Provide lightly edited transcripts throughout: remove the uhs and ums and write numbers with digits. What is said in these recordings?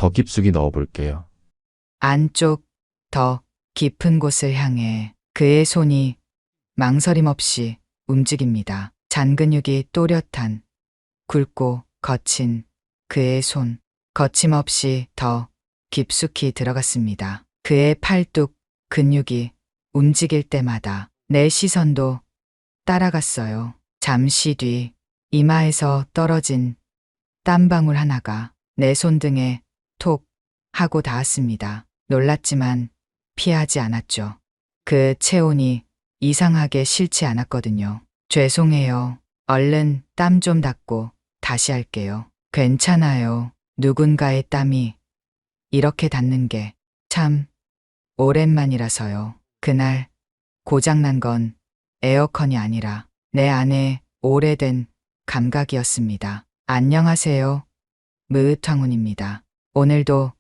더 깊숙이 넣어볼게요. 안쪽 더 깊은 곳을 향해 그의 손이 망설임 없이 움직입니다. 잔근육이 또렷한 굵고 거친 그의 손, 거침없이 더 깊숙이 들어갔습니다. 그의 팔뚝 근육이 움직일 때마다 내 시선도 따라갔어요. 잠시 뒤 이마에서 떨어진 땀방울 하나가 내 손등에 톡 하고 닿았습니다. 놀랐지만 피하지 않았죠. 그 체온이 이상하게 싫지 않았거든요. 죄송해요. 얼른 땀 좀 닦고 다시 할게요. 괜찮아요. 누군가의 땀이 이렇게 닿는 게 참 오랜만이라서요. 그날 고장난 건 에어컨이 아니라 내 안에 오래된 감각이었습니다. 안녕하세요. 무탕훈입니다. 오늘도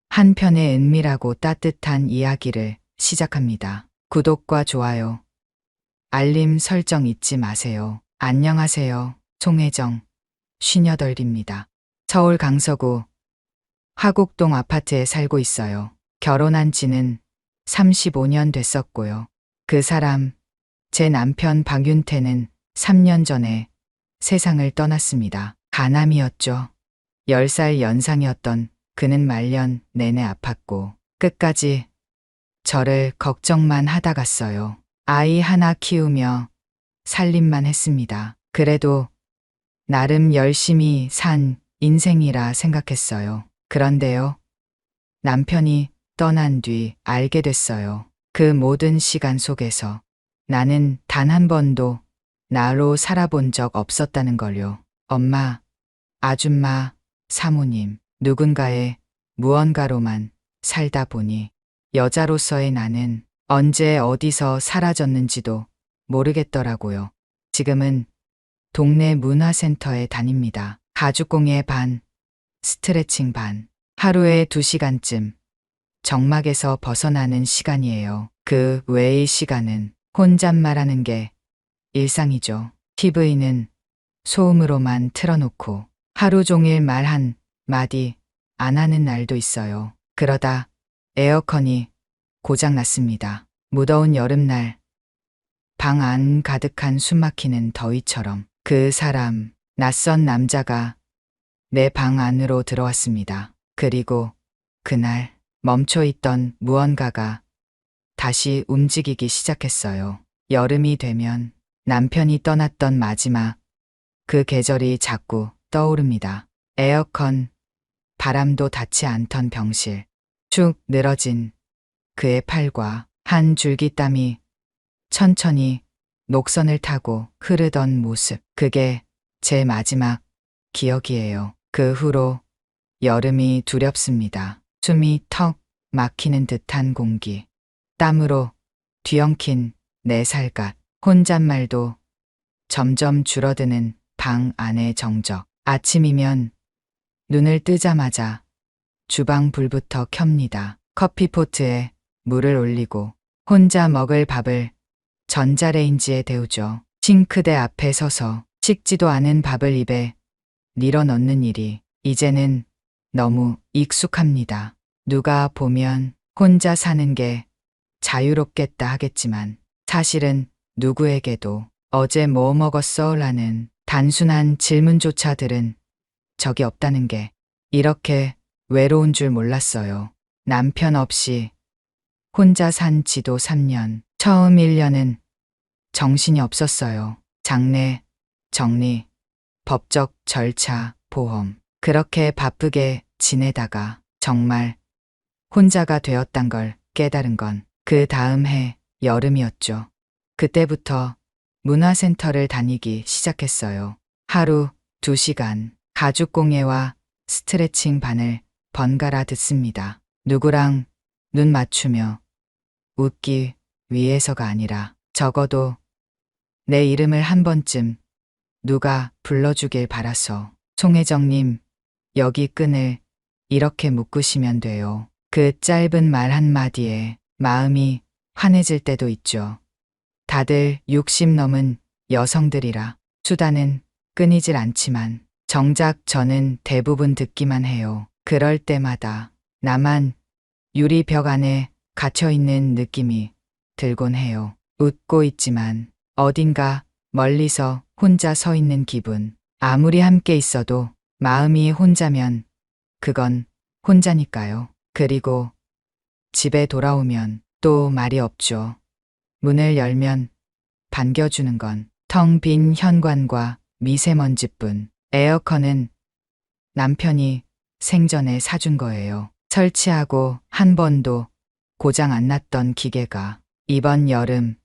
한 편의 은밀하고 따뜻한 이야기를 시작합니다. 구독과 좋아요, 알림 설정 잊지 마세요. 안녕하세요. 송혜정, 58입니다. 서울 강서구 화곡동 아파트에 살고 있어요. 결혼한 지는 35년 됐었고요. 그 사람, 제 남편 박윤태는 3년 전에 세상을 떠났습니다. 간암이었죠. 10살 연상이었던 그는 말년 내내 아팠고 끝까지 저를 걱정만 하다 갔어요. 아이 하나 키우며 살림만 했습니다. 그래도 나름 열심히 산 인생이라 생각했어요. 그런데요, 남편이 떠난 뒤 알게 됐어요. 그 모든 시간 속에서 나는 단 한 번도 나로 살아본 적 없었다는 걸요. 엄마, 아줌마, 사모님, 누군가의 무언가로만 살다 보니 여자로서의 나는 언제 어디서 사라졌는지도 모르겠더라고요. 지금은 동네 문화센터에 다닙니다. 가죽공예 반, 스트레칭 반, 하루에 2시간쯤 정막에서 벗어나는 시간이에요. 그 외의 시간은 혼잣말하는 게 일상이죠. TV는 소음으로만 틀어놓고 하루 종일 말 한 마디 안 하는 날도 있어요. 그러다 에어컨이 고장났습니다. 무더운 여름날 방 안 가득한 숨막히는 더위처럼 그 사람, 낯선 남자가 내 방 안으로 들어왔습니다. 그리고 그날 멈춰있던 무언가가 다시 움직이기 시작했어요. 여름이 되면 남편이 떠났던 마지막 그 계절이 자꾸 떠오릅니다. 에어컨, 바람도 닿지 않던 병실, 축 늘어진 그의 팔과 한 줄기 땀이 천천히 녹선을 타고 흐르던 모습. 그게 제 마지막 기억이에요. 그 후로 여름이 두렵습니다. 숨이 턱 막히는 듯한 공기, 땀으로 뒤엉킨 내 살갗, 혼잣말도 점점 줄어드는 방 안의 정적. 아침이면 눈을 뜨자마자 주방 불부터 켭니다. 커피포트에 물을 올리고 혼자 먹을 밥을 전자레인지에 데우죠. 싱크대 앞에 서서 식지도 않은 밥을 입에 밀어 넣는 일이 이제는 너무 익숙합니다. 누가 보면 혼자 사는 게 자유롭겠다 하겠지만 사실은 누구에게도 어제 뭐 먹었어? 라는 단순한 질문조차 들은 적이 없다는 게 이렇게 외로운 줄 몰랐어요. 남편 없이 혼자 산 지도 3년. 처음 1년은 정신이 없었어요. 장례, 정리, 법적 절차, 보험. 그렇게 바쁘게 지내다가 정말 혼자가 되었단 걸 깨달은 건 그 다음 해 여름이었죠. 그때부터 문화센터를 다니기 시작했어요. 하루 2시간 가죽공예와 스트레칭 반을 번갈아 듣습니다. 누구랑 눈 맞추며 웃기 위해서가 아니라 적어도 내 이름을 한 번쯤 누가 불러주길 바라서. 송혜정님, 여기 끈을 이렇게 묶으시면 돼요. 그 짧은 말 한마디에 마음이 환해질 때도 있죠. 다들 60 넘은 여성들이라 수다는 끊이질 않지만 정작 저는 대부분 듣기만 해요. 그럴 때마다 나만 유리벽 안에 갇혀있는 느낌이 들곤 해요. 웃고 있지만 어딘가 멀리서 혼자 서 있는 기분. 아무리 함께 있어도 마음이 혼자면 그건 혼자니까요. 그리고 집에 돌아오면 또 말이 없죠. 문을 열면 반겨주는 건 텅 빈 현관과 미세먼지뿐. 에어컨은 남편이 생전에 사준 거예요. 설치하고 한 번도 고장 안 났던 기계가 이번 여름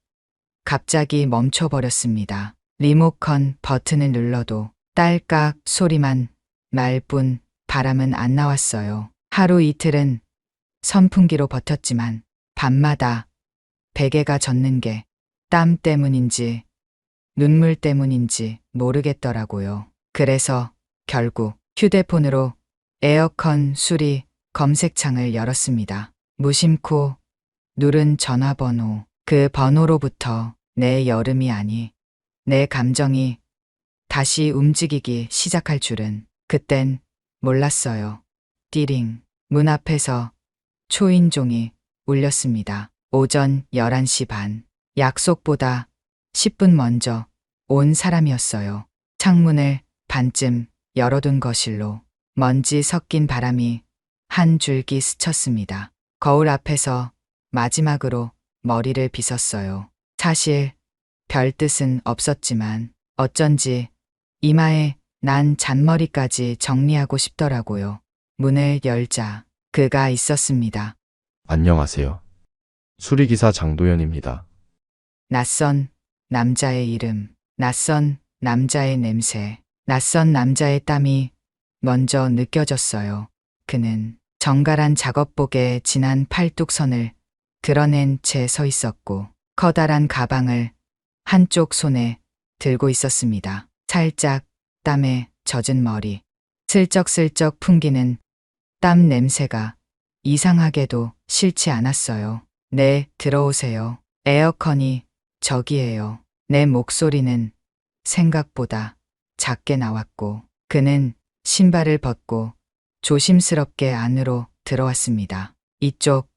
갑자기 멈춰버렸습니다. 리모컨 버튼을 눌러도 딸깍 소리만 날 뿐 바람은 안 나왔어요. 하루 이틀은 선풍기로 버텼지만 밤마다 베개가 젖는 게 땀 때문인지 눈물 때문인지 모르겠더라고요. 그래서 결국 휴대폰으로 에어컨 수리 검색창을 열었습니다. 무심코 누른 전화번호. 그 번호로부터 내 여름이 아니 내 감정이 다시 움직이기 시작할 줄은 그땐 몰랐어요. 띠링. 문 앞에서 초인종이 울렸습니다. 오전 11시 반. 약속보다 10분 먼저 온 사람이었어요. 창문을 반쯤 열어둔 거실로 먼지 섞인 바람이 한 줄기 스쳤습니다. 거울 앞에서 마지막으로 머리를 빗었어요. 사실 별 뜻은 없었지만 어쩐지 이마에 난 잔머리까지 정리하고 싶더라고요. 문을 열자 그가 있었습니다. 안녕하세요. 수리기사 장도연입니다. 낯선 남자의 이름, 낯선 남자의 냄새, 낯선 남자의 땀이 먼저 느껴졌어요. 그는 정갈한 작업복에 진한 팔뚝선을 드러낸 채 서 있었고 커다란 가방을 한쪽 손에 들고 있었습니다. 살짝 땀에 젖은 머리, 슬쩍슬쩍 풍기는 땀 냄새가 이상하게도 싫지 않았어요. 네, 들어오세요. 에어컨이 저기예요. 내 목소리는 생각보다 작게 나왔고 그는 신발을 벗고 조심스럽게 안으로 들어왔습니다. 이쪽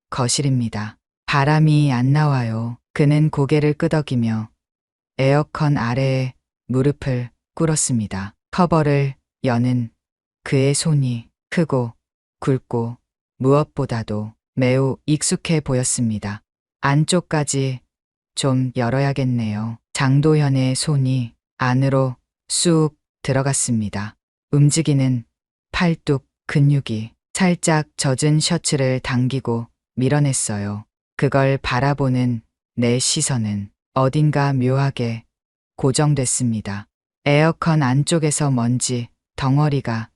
거실입니다. 바람이 안 나와요. 그는 고개를 끄덕이며 에어컨 아래에 무릎을 꿇었습니다. 커버를 여는 그의 손이 크고 굵고 무엇보다도 매우 익숙해 보였습니다. 안쪽까지 좀 열어야겠네요. 장도현의 손이 안으로 쑥 들어갔습니다. 움직이는 팔뚝 근육이 살짝 젖은 셔츠를 당기고 밀어냈어요. 그걸 바라보는 내 시선은 어딘가 묘하게 고정됐습니다. 에어컨 안쪽에서 먼지 덩어리가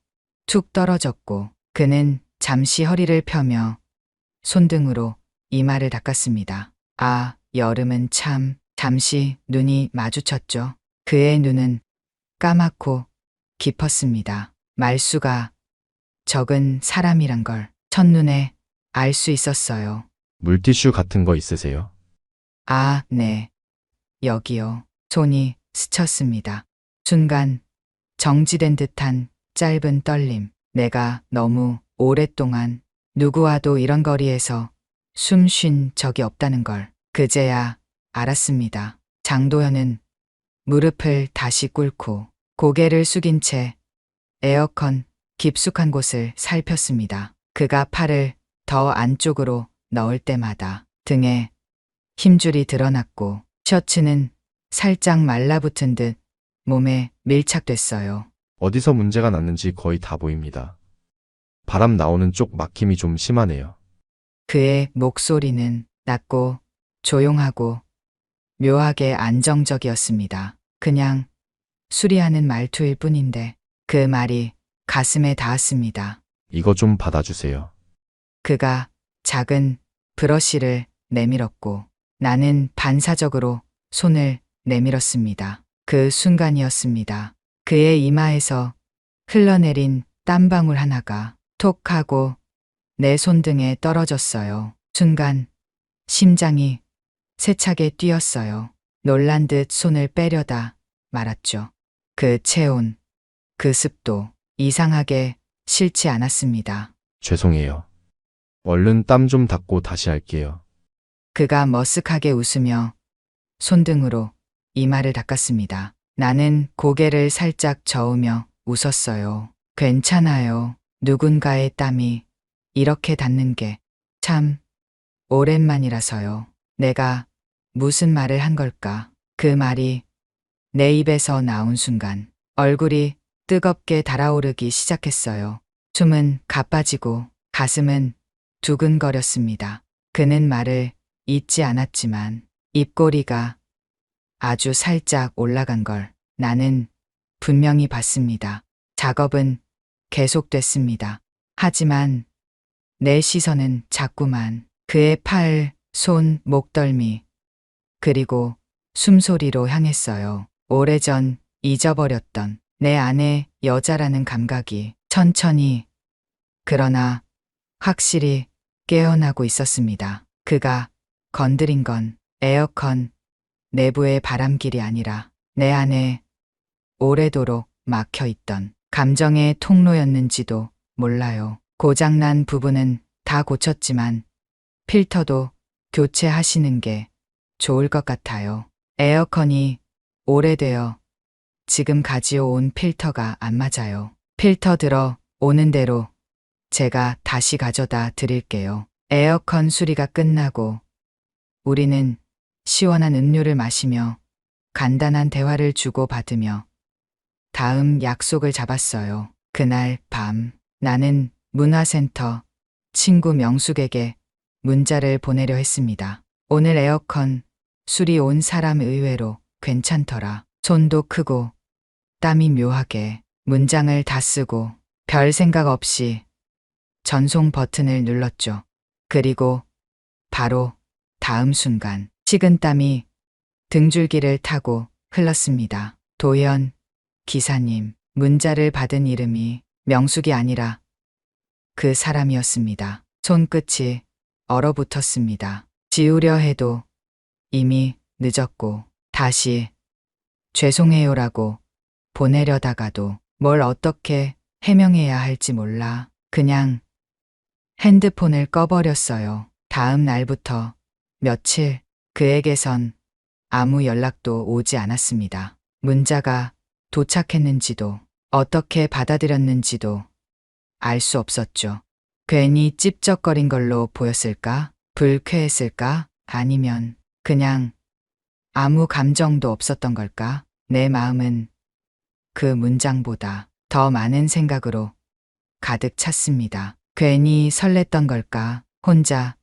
툭 떨어졌고 그는 잠시 허리를 펴며 손등으로 이마를 닦았습니다. 아, 여름은 참. 잠시 눈이 마주쳤죠. 그의 눈은 까맣고 깊었습니다. 말수가 적은 사람이란 걸 첫눈에 알 수 있었어요. 물티슈 같은 거 있으세요? 아, 네. 여기요. 손이 스쳤습니다. 순간 정지된 듯한 짧은 떨림. 내가 너무 오랫동안 누구와도 이런 거리에서 숨 쉰 적이 없다는 걸 그제야 알았습니다. 장도연은 무릎을 다시 꿇고 고개를 숙인 채 에어컨 깊숙한 곳을 살폈습니다. 그가 팔을 더 안쪽으로 넣을 때마다 등에 힘줄이 드러났고 셔츠는 살짝 말라붙은 듯 몸에 밀착됐어요. 어디서 문제가 났는지 거의 다 보입니다. 바람 나오는 쪽 막힘이 좀 심하네요. 그의 목소리는 낮고 조용하고 묘하게 안정적이었습니다. 그냥 수리하는 말투일 뿐인데 그 말이 가슴에 닿았습니다. 이거 좀 받아주세요. 그가 작은 브러쉬를 내밀었고 나는 반사적으로 손을 내밀었습니다. 그 순간이었습니다. 그의 이마에서 흘러내린 땀방울 하나가 톡 하고 내 손등에 떨어졌어요. 순간 심장이 세차게 뛰었어요. 놀란 듯 손을 빼려다 말았죠. 그 체온, 그 습도, 이상하게 싫지 않았습니다. 죄송해요. 얼른 땀 좀 닦고 다시 할게요. 그가 머쓱하게 웃으며 손등으로 이마를 닦았습니다. 나는 고개를 살짝 저으며 웃었어요. 괜찮아요. 누군가의 땀이 이렇게 닿는 게 참 오랜만이라서요. 내가 무슨 말을 한 걸까? 그 말이 내 입에서 나온 순간 얼굴이 뜨겁게 달아오르기 시작했어요. 숨은 가빠지고 가슴은 두근거렸습니다. 그는 말을 잇지 않았지만 입꼬리가 아주 살짝 올라간 걸 나는 분명히 봤습니다. 작업은 계속됐습니다. 하지만 내 시선은 자꾸만 그의 팔, 손, 목덜미, 그리고 숨소리로 향했어요. 오래전 잊어버렸던 내 안의 여자라는 감각이 천천히 그러나 확실히 깨어나고 있었습니다. 그가 건드린 건 에어컨 내부의 바람길이 아니라 내 안에 오래도록 막혀있던 감정의 통로였는지도 몰라요. 고장난 부분은 다 고쳤지만 필터도 교체하시는 게 좋을 것 같아요. 에어컨이 오래되어 지금 가지고 온 필터가 안 맞아요. 필터 들어 오는 대로 제가 다시 가져다 드릴게요. 에어컨 수리가 끝나고 우리는 시원한 음료를 마시며 간단한 대화를 주고받으며 다음 약속을 잡았어요. 그날 밤 나는 문화센터 친구 명숙에게 문자를 보내려 했습니다. 오늘 에어컨 수리 온 사람 의외로 괜찮더라. 손도 크고 땀이 묘하게. 문장을 다 쓰고 별 생각 없이 전송 버튼을 눌렀죠. 그리고 바로 다음 순간 식은땀이 등줄기를 타고 흘렀습니다. 도현 기사님, 문자를 받은 이름이 명숙이 아니라 그 사람이었습니다. 손끝이 얼어붙었습니다. 지우려 해도 이미 늦었고 다시 죄송해요라고 보내려다가도 뭘 어떻게 해명해야 할지 몰라 그냥 핸드폰을 꺼버렸어요. 다음 날부터 며칠 그에게선 아무 연락도 오지 않았습니다. 문자가 도착했는지도 어떻게 받아들였는지도 알 수 없었죠. 괜히 찝쩍거린 걸로 보였을까? 불쾌했을까? 아니면 그냥 아무 감정도 없었던 걸까? 내 마음은 그 문장보다 더 많은 생각으로 가득 찼습니다. 괜히 설렜던 걸까? 혼자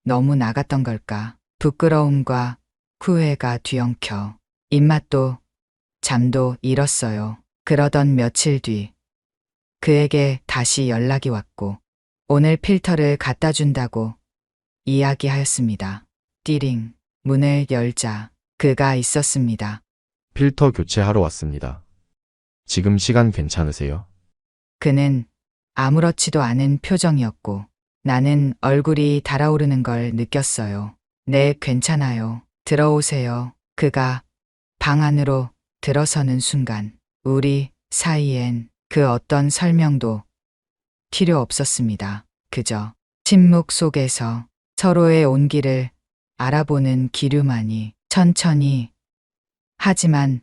너무 나갔던 걸까? 부끄러움과 후회가 뒤엉켜 입맛도 잠도 잃었어요. 그러던 며칠 뒤 그에게 다시 연락이 왔고 오늘 필터를 갖다 준다고 이야기하였습니다. 띠링 문을 열자 그가 있었습니다. 필터 교체하러 왔습니다. 지금 시간 괜찮으세요? 그는 아무렇지도 않은 표정이었고 나는 얼굴이 달아오르는 걸 느꼈어요. 네, 괜찮아요. 들어오세요. 그가 방 안으로 들어서는 순간 우리 사이엔 그 어떤 설명도 필요 없었습니다. 그저 침묵 속에서 서로의 온기를 알아보는 기류만이 천천히 하지만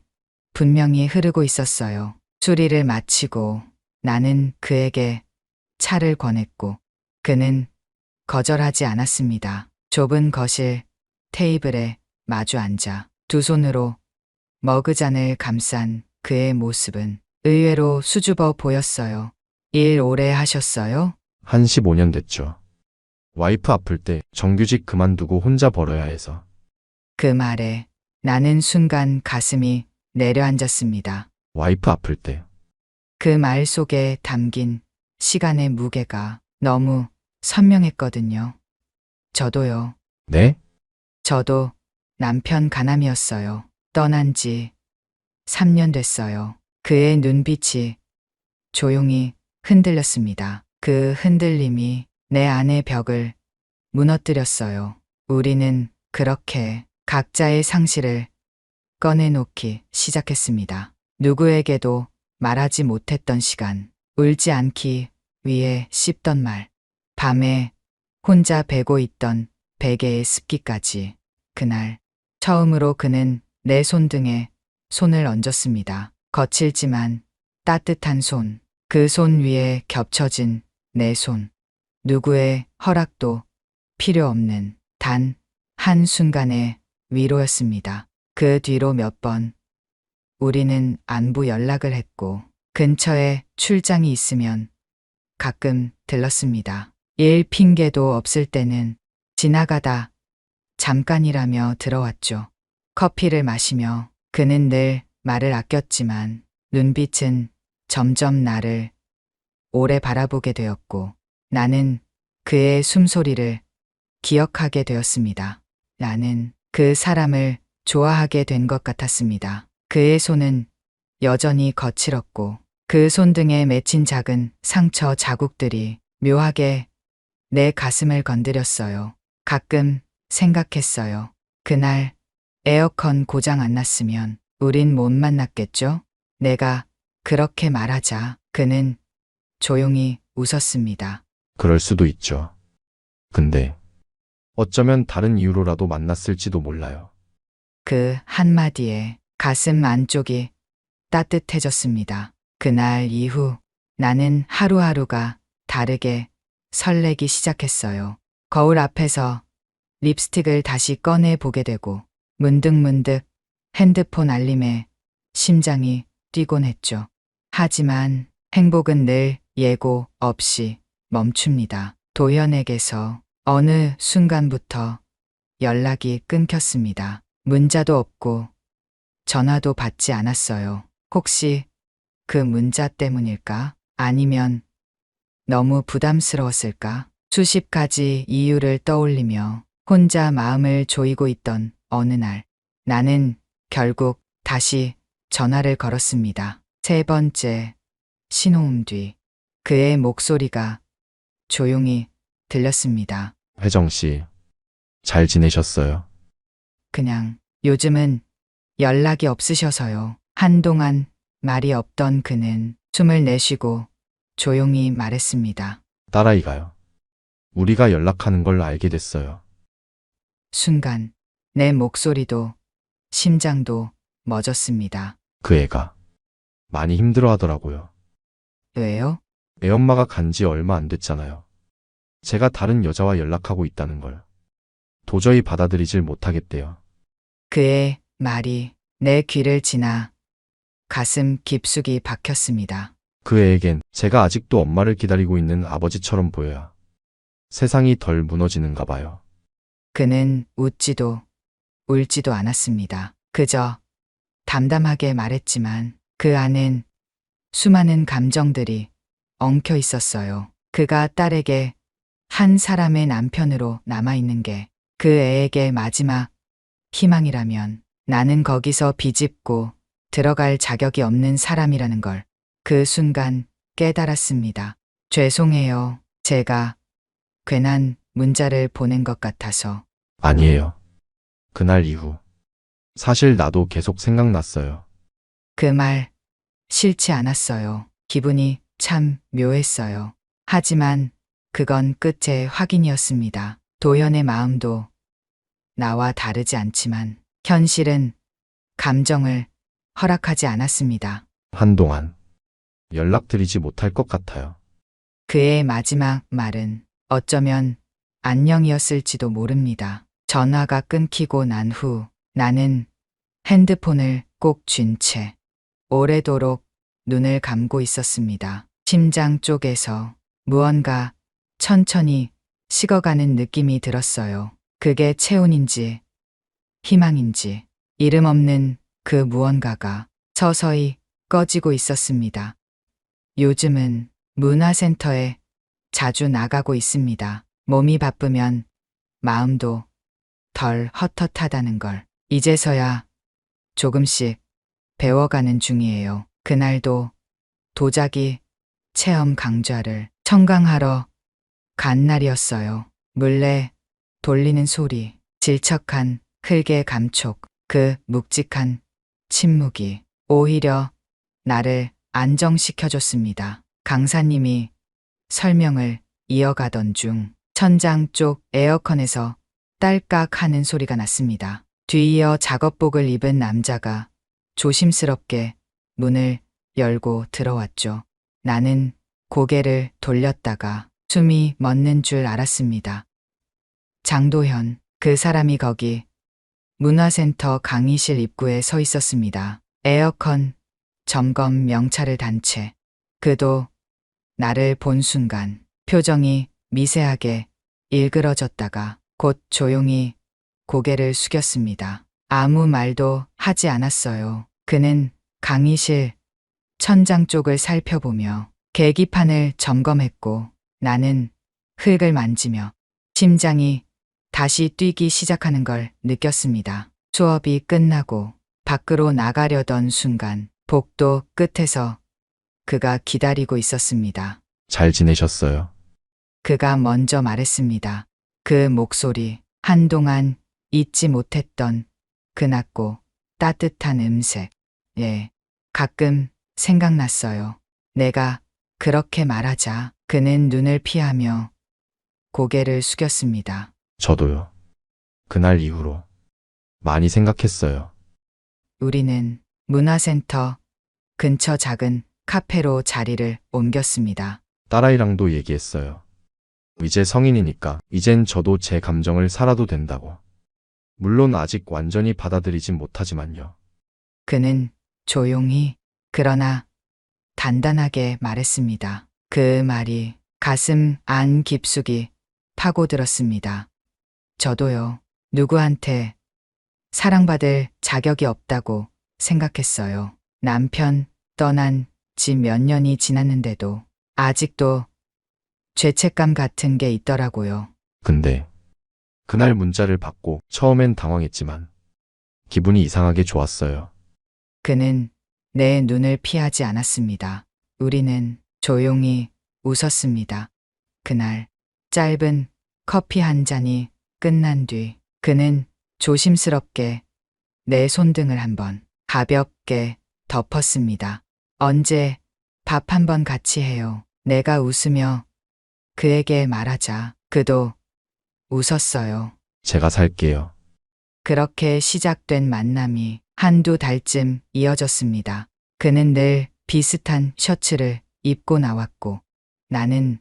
분명히 흐르고 있었어요. 수리를 마치고 나는 그에게 차를 권했고 그는 거절하지 않았습니다. 좁은 거실 테이블에 마주 앉아 두 손으로 머그잔을 감싼 그의 모습은 의외로 수줍어 보였어요. 일 오래 하셨어요? 한 15년 됐죠. 와이프 아플 때 정규직 그만두고 혼자 벌어야 해서. 그 말에 나는 순간 가슴이 내려앉았습니다. 와이프 아플 때 그 말 속에 담긴 시간의 무게가 너무 선명했거든요. 저도요. 네? 저도 남편 가남이었어요. 떠난 지 3년 됐어요. 그의 눈빛이 조용히 흔들렸습니다. 그 흔들림이 내 안의 벽을 무너뜨렸어요. 우리는 그렇게 각자의 상실을 꺼내놓기 시작했습니다. 누구에게도 말하지 못했던 시간, 울지 않기 위에 씹던 말, 밤에 혼자 베고 있던 베개의 습기까지. 그날 처음으로 그는 내 손등에 손을 얹었습니다. 거칠지만 따뜻한 손, 그 손 위에 겹쳐진 내 손. 누구의 허락도 필요 없는 단 한 순간의 위로였습니다. 그 뒤로 몇 번 우리는 안부 연락을 했고 근처에 출장이 있으면 가끔 들렀습니다. 일 핑계도 없을 때는 지나가다 잠깐이라며 들어왔죠. 커피를 마시며 그는 늘 말을 아꼈지만 눈빛은 점점 나를 오래 바라보게 되었고 나는 그의 숨소리를 기억하게 되었습니다. 나는 그 사람을 좋아하게 된 것 같았습니다. 그의 손은 여전히 거칠었고 그 손등에 맺힌 작은 상처 자국들이 묘하게 내 가슴을 건드렸어요. 가끔 생각했어요. 그날 에어컨 고장 안 났으면 우린 못 만났겠죠? 내가 그렇게 말하자 그는 조용히 웃었습니다. 그럴 수도 있죠. 근데 어쩌면 다른 이유로라도 만났을지도 몰라요. 그 한마디에 가슴 안쪽이 따뜻해졌습니다. 그날 이후 나는 하루하루가 다르게 설레기 시작했어요. 거울 앞에서 립스틱을 다시 꺼내 보게 되고 문득문득 핸드폰 알림에 심장이 뛰곤 했죠. 하지만 행복은 늘 예고 없이 멈춥니다. 도현에게서 어느 순간부터 연락이 끊겼습니다. 문자도 없고 전화도 받지 않았어요. 혹시 그 문자 때문일까? 아니면 너무 부담스러웠을까? 수십 가지 이유를 떠올리며 혼자 마음을 조이고 있던 어느 날 나는 결국 다시 전화를 걸었습니다. 세 번째 신호음 뒤 그의 목소리가 조용히 들렸습니다. 혜정 씨, 잘 지내셨어요? 그냥 요즘은 연락이 없으셔서요. 한동안 말이 없던 그는 숨을 내쉬고 조용히 말했습니다. 딸아이가요. 우리가 연락하는 걸 알게 됐어요. 순간 내 목소리도 심장도 멎었습니다. 그 애가 많이 힘들어 하더라고요. 왜요? 애엄마가 간지 얼마 안 됐잖아요. 제가 다른 여자와 연락하고 있다는 걸 도저히 받아들이질 못하겠대요. 그의 말이 내 귀를 지나 가슴 깊숙이 박혔습니다. 그 애에겐 제가 아직도 엄마를 기다리고 있는 아버지처럼 보여야 세상이 덜 무너지는가 봐요. 그는 웃지도 울지도 않았습니다. 그저 담담하게 말했지만 그 안엔 수많은 감정들이 엉켜 있었어요. 그가 딸에게 한 사람의 남편으로 남아있는 게 그 애에게 마지막 희망이라면 나는 거기서 비집고 들어갈 자격이 없는 사람이라는 걸 그 순간 깨달았습니다. 죄송해요. 제가 괜한 문자를 보낸 것 같아서. 아니에요. 그날 이후 사실 나도 계속 생각났어요. 그 말 싫지 않았어요. 기분이 참 묘했어요. 하지만 그건 끝의 확인이었습니다. 도현의 마음도 나와 다르지 않지만 현실은 감정을 허락하지 않았습니다. 한동안 연락드리지 못할 것 같아요. 그의 마지막 말은 어쩌면 안녕이었을지도 모릅니다. 전화가 끊기고 난 후 나는 핸드폰을 꼭 쥔 채 오래도록 눈을 감고 있었습니다. 심장 쪽에서 무언가 천천히 식어가는 느낌이 들었어요. 그게 체온인지 희망인지 이름 없는 그 무언가가 서서히 꺼지고 있었습니다. 요즘은 문화센터에 자주 나가고 있습니다. 몸이 바쁘면 마음도 덜 헛헛하다는 걸 이제서야 조금씩 배워가는 중이에요. 그날도 도자기 체험 강좌를 청강하러 간 날이었어요. 물레 돌리는 소리, 질척한 흙의 감촉, 그 묵직한 침묵이 오히려 나를 안정시켜줬습니다. 강사님이 설명을 이어가던 중 천장 쪽 에어컨에서 딸깍 하는 소리가 났습니다. 뒤이어 작업복을 입은 남자가 조심스럽게 문을 열고 들어왔죠. 나는 고개를 돌렸다가 숨이 멎는 줄 알았습니다. 장도현, 그 사람이 거기 문화센터 강의실 입구에 서 있었습니다. 에어컨 점검 명찰을 단 채. 그도 나를 본 순간 표정이 미세하게 일그러졌다가 곧 조용히 고개를 숙였습니다. 아무 말도 하지 않았어요. 그는 강의실 천장 쪽을 살펴보며 계기판을 점검했고 나는 흙을 만지며 심장이 다시 뛰기 시작하는 걸 느꼈습니다. 수업이 끝나고 밖으로 나가려던 순간 복도 끝에서 그가 기다리고 있었습니다. 잘 지내셨어요? 그가 먼저 말했습니다. 그 목소리, 한동안 잊지 못했던 그 낮고 따뜻한 음색. 예, 가끔 생각났어요. 내가 그렇게 말하자 그는 눈을 피하며 고개를 숙였습니다. 저도요. 그날 이후로 많이 생각했어요. 우리는 문화센터 근처 작은 카페로 자리를 옮겼습니다. 딸아이랑도 얘기했어요. 이제 성인이니까 이젠 저도 제 감정을 살아도 된다고. 물론 아직 완전히 받아들이진 못하지만요. 그는 조용히 그러나 단단하게 말했습니다. 그 말이 가슴 안 깊숙이 파고들었습니다. 저도요. 누구한테 사랑받을 자격이 없다고 생각했어요. 남편 떠난 지 몇 년이 지났는데도 아직도 죄책감 같은 게 있더라고요. 근데 그날 문자를 받고 처음엔 당황했지만 기분이 이상하게 좋았어요. 그는 내 눈을 피하지 않았습니다. 우리는 조용히 웃었습니다. 그날 짧은 커피 한 잔이 끝난 뒤 그는 조심스럽게 내 손등을 한번 가볍게 덮었습니다. 언제 밥 한번 같이 해요. 내가 웃으며 그에게 말하자 그도 웃었어요. 제가 살게요. 그렇게 시작된 만남이 한두 달쯤 이어졌습니다. 그는 늘 비슷한 셔츠를 입고 나왔고 나는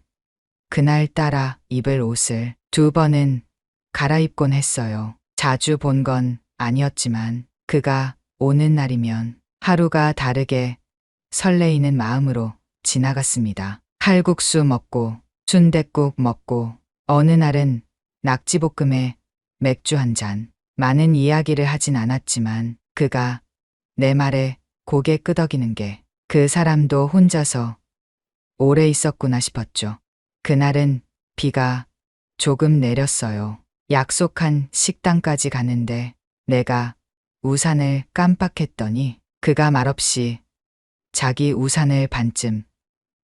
그날따라 입을 옷을 두 번은 갈아입곤 했어요. 자주 본 건 아니었지만 그가 오는 날이면 하루가 다르게 설레이는 마음으로 지나갔습니다. 칼국수 먹고 순댓국 먹고 어느 날은 낙지볶음에 맥주 한 잔. 많은 이야기를 하진 않았지만 그가 내 말에 고개 끄덕이는 게 그 사람도 혼자서 오래 있었구나 싶었죠. 그날은 비가 조금 내렸어요. 약속한 식당까지 가는데 내가 우산을 깜빡했더니 그가 말없이 자기 우산을 반쯤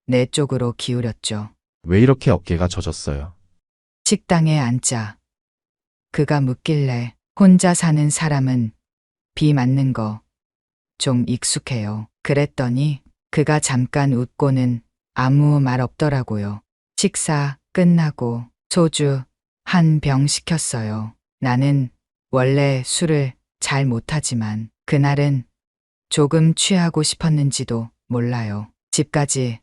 내 쪽으로 기울였죠. 왜 이렇게 어깨가 젖었어요? 식당에 앉자 그가 묻길래 혼자 사는 사람은 비 맞는 거 좀 익숙해요. 그랬더니 그가 잠깐 웃고는 아무 말 없더라고요. 식사 끝나고 소주 한 병 시켰어요. 나는 원래 술을 잘 못하지만 그날은 조금 취하고 싶었는지도 몰라요. 집까지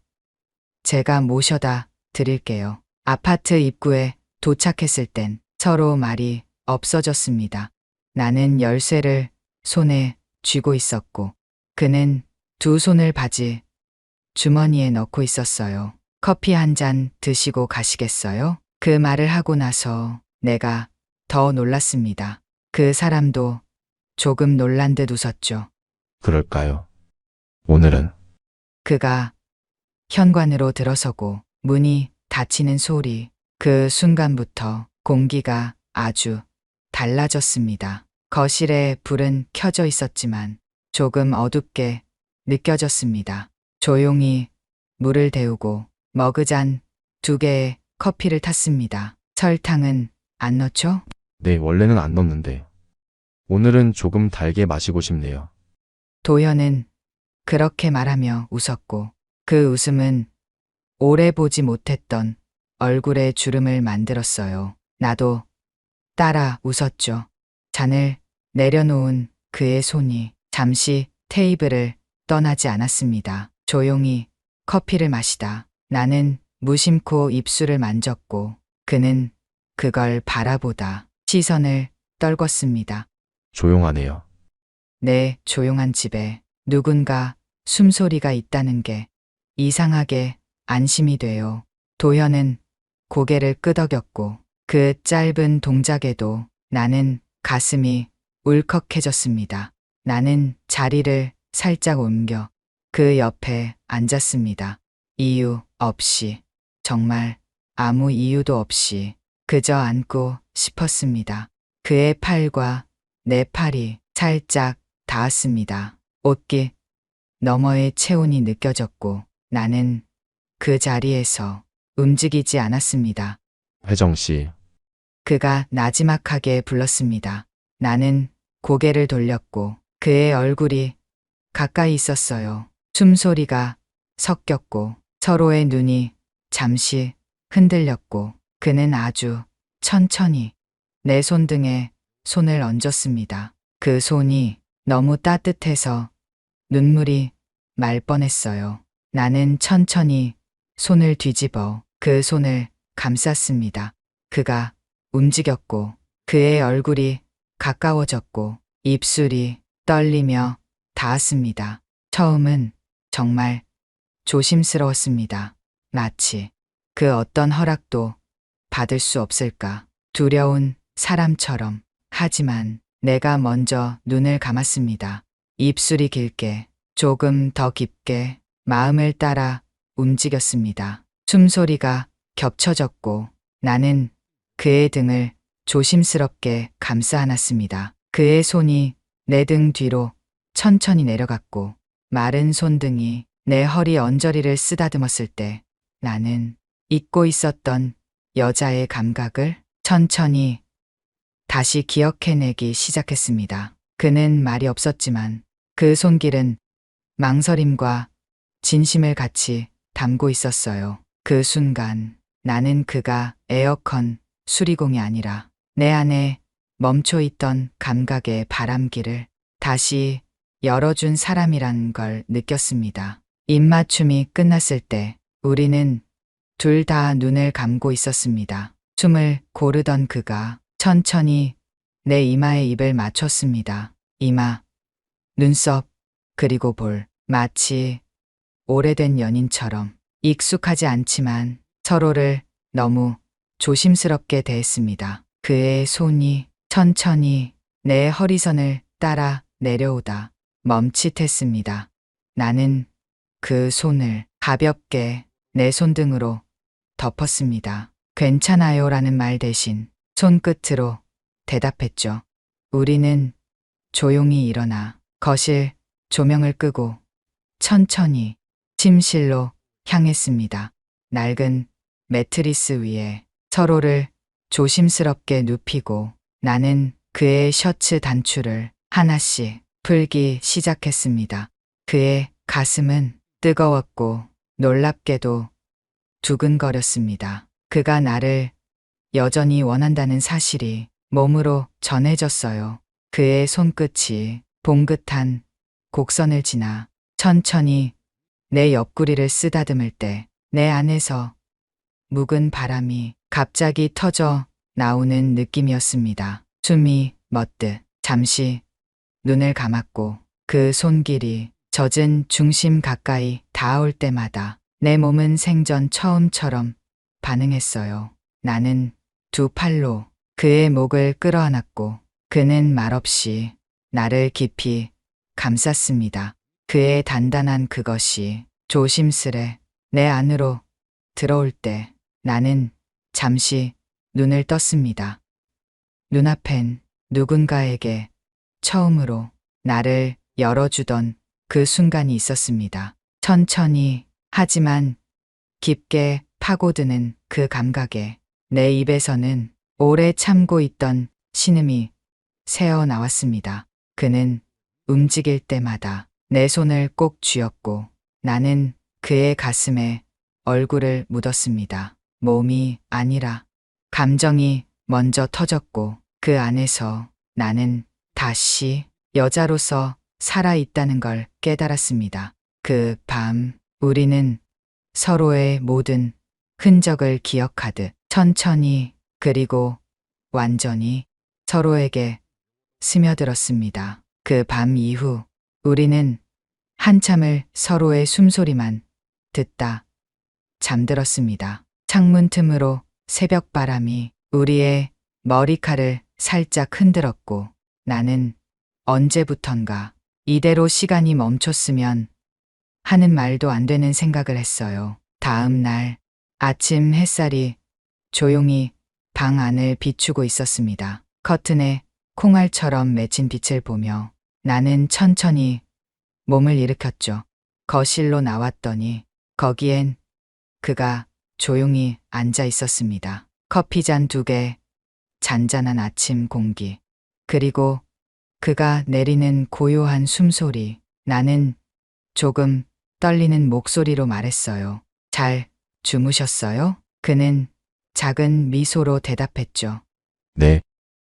제가 모셔다 드릴게요. 아파트 입구에 도착했을 땐 서로 말이 없어졌습니다. 나는 열쇠를 손에 쥐고 있었고 그는 두 손을 바지 주머니에 넣고 있었어요. 커피 한 잔 드시고 가시겠어요? 그 말을 하고 나서 내가 더 놀랐습니다. 그 사람도 조금 놀란 듯 웃었죠. 그럴까요? 오늘은 그가 현관으로 들어서고 문이 닫히는 소리, 그 순간부터 공기가 아주 달라졌습니다. 거실에 불은 켜져 있었지만 조금 어둡게 느껴졌습니다. 조용히 물을 데우고 머그잔 두 개의 커피를 탔습니다. 설탕은 안 넣죠? 네, 원래는 안 넣는데 오늘은 조금 달게 마시고 싶네요. 도현은 그렇게 말하며 웃었고 그 웃음은 오래 보지 못했던 얼굴에 주름을 만들었어요. 나도 따라 웃었죠. 잔을 내려놓은 그의 손이 잠시 테이블을 떠나지 않았습니다. 조용히 커피를 마시다 나는 무심코 입술을 만졌고 그는 그걸 바라보다 시선을 떨궜습니다. 조용하네요. 내 조용한 집에 누군가 숨소리가 있다는 게 이상하게 안심이 돼요. 도현은 고개를 끄덕였고 그 짧은 동작에도 나는 가슴이 울컥해졌습니다. 나는 자리를 살짝 옮겨 그 옆에 앉았습니다. 이유 없이, 정말 아무 이유도 없이 그저 앉고 싶었습니다. 그의 팔과 내 팔이 살짝 닿았습니다. 옷깃 너머의 체온이 느껴졌고 나는 그 자리에서 움직이지 않았습니다. 혜정 씨, 그가 나지막하게 불렀습니다. 나는 고개를 돌렸고 그의 얼굴이 가까이 있었어요. 숨소리가 섞였고 서로의 눈이 잠시 흔들렸고 그는 아주 천천히 내 손등에 손을 얹었습니다. 그 손이 너무 따뜻해서 눈물이 말 뻔했어요. 나는 천천히 손을 뒤집어 그 손을 감쌌습니다. 그가 움직였고 그의 얼굴이 가까워졌고 입술이 떨리며 닿았습니다. 처음은 정말 조심스러웠습니다. 마치 그 어떤 허락도 받을 수 없을까 두려운 사람처럼. 하지만 내가 먼저 눈을 감았습니다. 입술이 길게 조금 더 깊게 마음을 따라 움직였습니다. 숨소리가 겹쳐졌고 나는 그의 등을 조심스럽게 감싸 안았습니다. 그의 손이 내 등 뒤로 천천히 내려갔고 마른 손등이 내 허리 언저리를 쓰다듬었을 때 나는 잊고 있었던 여자의 감각을 천천히 다시 기억해내기 시작했습니다. 그는 말이 없었지만 그 손길은 망설임과 진심을 같이 담고 있었어요. 그 순간 나는 그가 에어컨 수리공이 아니라 내 안에 멈춰있던 감각의 바람기를 다시 열어준 사람이란 걸 느꼈습니다. 입맞춤이 끝났을 때 우리는 둘 다 눈을 감고 있었습니다. 숨을 고르던 그가 천천히 내 이마에 입을 맞췄습니다. 이마, 눈썹, 그리고 볼. 마치 오래된 연인처럼 익숙하지 않지만 서로를 너무 조심스럽게 대했습니다. 그의 손이 천천히 내 허리선을 따라 내려오다 멈칫했습니다. 나는 그 손을 가볍게 내 손등으로 덮었습니다. 괜찮아요 라는 말 대신 손끝으로 대답했죠. 우리는 조용히 일어나 거실 조명을 끄고 천천히 침실로 향했습니다. 낡은 매트리스 위에 서로를 조심스럽게 눕히고 나는 그의 셔츠 단추를 하나씩 풀기 시작했습니다. 그의 가슴은 뜨거웠고 놀랍게도 두근거렸습니다. 그가 나를 여전히 원한다는 사실이 몸으로 전해졌어요. 그의 손끝이 봉긋한 곡선을 지나 천천히 내 옆구리를 쓰다듬을 때 내 안에서 묵은 바람이 갑자기 터져 나오는 느낌이었습니다. 숨이 멎듯 잠시 눈을 감았고 그 손길이 젖은 중심 가까이 닿아올 때마다 내 몸은 생전 처음처럼 반응했어요. 나는 두 팔로 그의 목을 끌어안았고 그는 말없이 나를 깊이 감쌌습니다. 그의 단단한 그것이 조심스레 내 안으로 들어올 때 나는 잠시 눈을 떴습니다. 눈앞엔 누군가에게 처음으로 나를 열어주던 그 순간이 있었습니다. 천천히 하지만 깊게 파고드는 그 감각에 내 입에서는 오래 참고 있던 신음이 새어 나왔습니다. 그는 움직일 때마다 내 손을 꼭 쥐었고 나는 그의 가슴에 얼굴을 묻었습니다. 몸이 아니라 감정이 먼저 터졌고 그 안에서 나는 다시 여자로서 살아있다는 걸 깨달았습니다. 그 밤 우리는 서로의 모든 흔적을 기억하듯 천천히 그리고 완전히 서로에게 스며들었습니다. 그 밤 이후 우리는 한참을 서로의 숨소리만 듣다 잠들었습니다. 창문 틈으로 새벽 바람이 우리의 머리칼을 살짝 흔들었고 나는 언제부턴가 이대로 시간이 멈췄으면 하는 말도 안 되는 생각을 했어요. 다음 날 아침 햇살이 조용히 방 안을 비추고 있었습니다. 커튼에 콩알처럼 맺힌 빛을 보며 나는 천천히 몸을 일으켰죠. 거실로 나왔더니 거기엔 그가 조용히 앉아 있었습니다. 커피잔 2개, 잔잔한 아침 공기, 그리고 그가 내리는 고요한 숨소리. 나는 조금 떨리는 목소리로 말했어요. 잘 주무셨어요? 그는 작은 미소로 대답했죠. 네,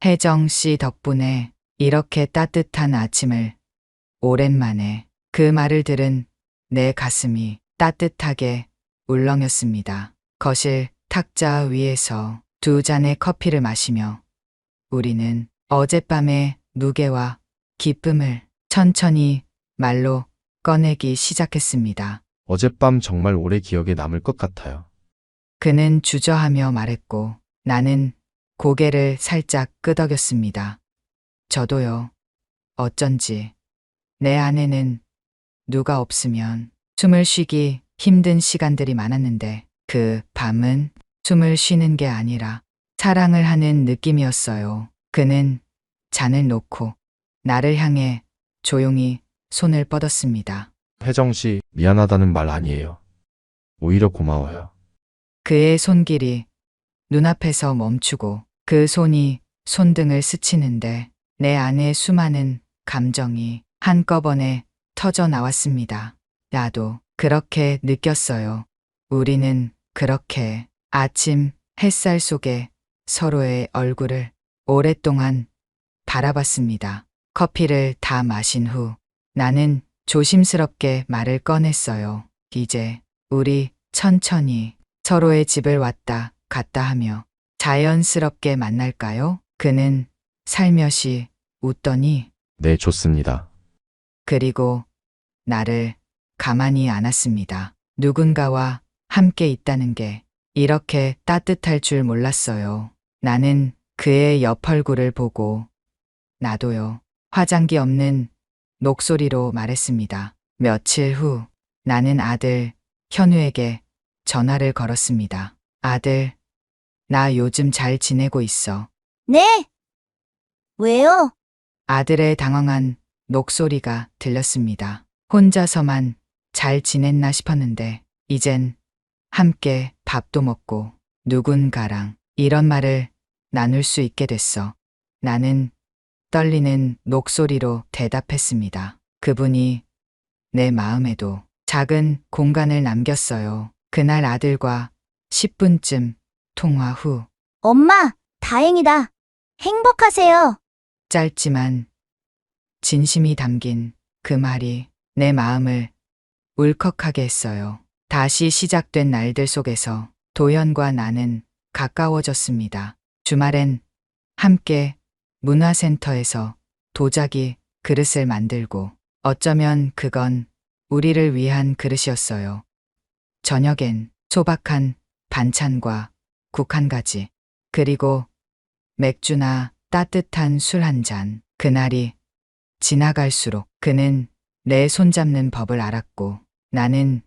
혜정 씨 덕분에 이렇게 따뜻한 아침을 오랜만에. 그 말을 들은 내 가슴이 따뜻하게 울렁였습니다. 거실 탁자 위에서 2잔의 커피를 마시며 우리는 어젯밤의 무게와 기쁨을 천천히 말로 꺼내기 시작했습니다. 어젯밤 정말 오래 기억에 남을 것 같아요. 그는 주저하며 말했고 나는 고개를 살짝 끄덕였습니다. 저도요. 어쩐지 내 안에는 누가 없으면 숨을 쉬기 힘든 시간들이 많았는데 그 밤은 숨을 쉬는 게 아니라 사랑을 하는 느낌이었어요. 그는 잔을 놓고 나를 향해 조용히 손을 뻗었습니다. 혜정 씨, 미안하다는 말 아니에요. 오히려 고마워요. 그의 손길이 눈앞에서 멈추고 그 손이 손등을 스치는데 내 안에 수많은 감정이 한꺼번에 터져 나왔습니다. 나도 그렇게 느꼈어요. 우리는 그렇게 아침 햇살 속에 서로의 얼굴을 오랫동안 바라봤습니다. 커피를 다 마신 후 나는 조심스럽게 말을 꺼냈어요. 이제 우리 천천히 서로의 집을 왔다 갔다 하며 자연스럽게 만날까요? 그는 살며시 웃더니 네, 좋습니다. 그리고 나를 가만히 안았습니다. 누군가와 함께 있다는 게 이렇게 따뜻할 줄 몰랐어요. 나는 그의 옆 얼굴을 보고 나도요. 화장기 없는 목소리로 말했습니다. 며칠 후 나는 아들 현우에게 전화를 걸었습니다. 아들, 나 요즘 잘 지내고 있어. 네? 왜요? 아들의 당황한 목소리가 들렸습니다. 혼자서만 잘 지냈나 싶었는데 이젠 함께 밥도 먹고 누군가랑 이런 말을 나눌 수 있게 됐어. 나는 떨리는 목소리로 대답했습니다. 그분이 내 마음에도 작은 공간을 남겼어요. 그날 아들과 10분쯤 통화 후 엄마, 다행이다. 행복하세요. 짧지만 진심이 담긴 그 말이 내 마음을 울컥하게 했어요. 다시 시작된 날들 속에서 도현과 나는 가까워졌습니다. 주말엔 함께 문화센터에서 도자기 그릇을 만들고 어쩌면 그건 우리를 위한 그릇이었어요. 저녁엔 소박한 반찬과 국 한 가지, 그리고 맥주나 따뜻한 술 한 잔. 그날이 지나갈수록 그는 내 손잡는 법을 알았고 나는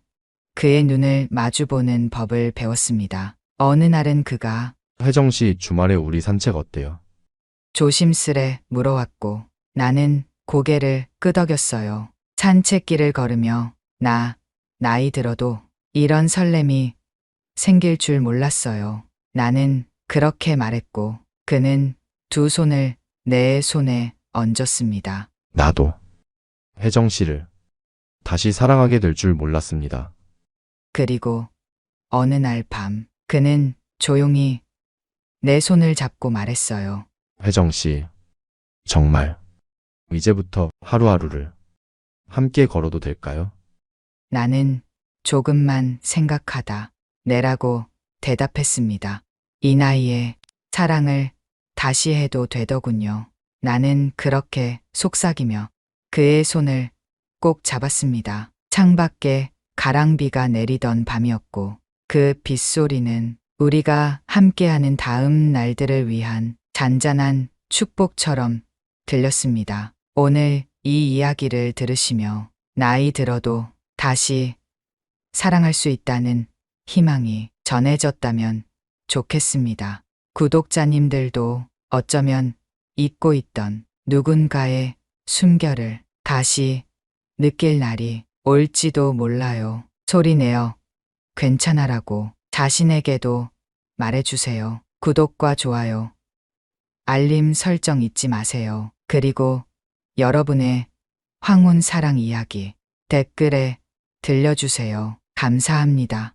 그의 눈을 마주보는 법을 배웠습니다. 어느 날은 그가 혜정 씨, 주말에 우리 산책 어때요? 조심스레 물어왔고 나는 고개를 끄덕였어요. 산책길을 걸으며 나이 들어도 이런 설렘이 생길 줄 몰랐어요. 나는 그렇게 말했고 그는 2 손을 내 손에 얹었습니다. 나도 혜정 씨를 다시 사랑하게 될 줄 몰랐습니다. 그리고 어느 날 밤, 그는 조용히 내 손을 잡고 말했어요. 혜정 씨, 정말 이제부터 하루하루를 함께 걸어도 될까요? 나는 조금만 생각하다 내라고 대답했습니다. 이 나이에 사랑을 다시 해도 되더군요. 나는 그렇게 속삭이며 그의 손을 꼭 잡았습니다. 창밖에 가랑비가 내리던 밤이었고 그 빗소리는 우리가 함께하는 다음 날들을 위한 잔잔한 축복처럼 들렸습니다. 오늘 이 이야기를 들으시며 나이 들어도 다시 사랑할 수 있다는 희망이 전해졌다면 좋겠습니다. 구독자님들도 어쩌면 잊고 있던 누군가의 숨결을 다시 느낄 날이 올지도 몰라요. 소리내어 괜찮아라고 자신에게도 말해주세요. 구독과 좋아요, 알림 설정 잊지 마세요. 그리고 여러분의 황혼 사랑 이야기 댓글에 들려주세요. 감사합니다.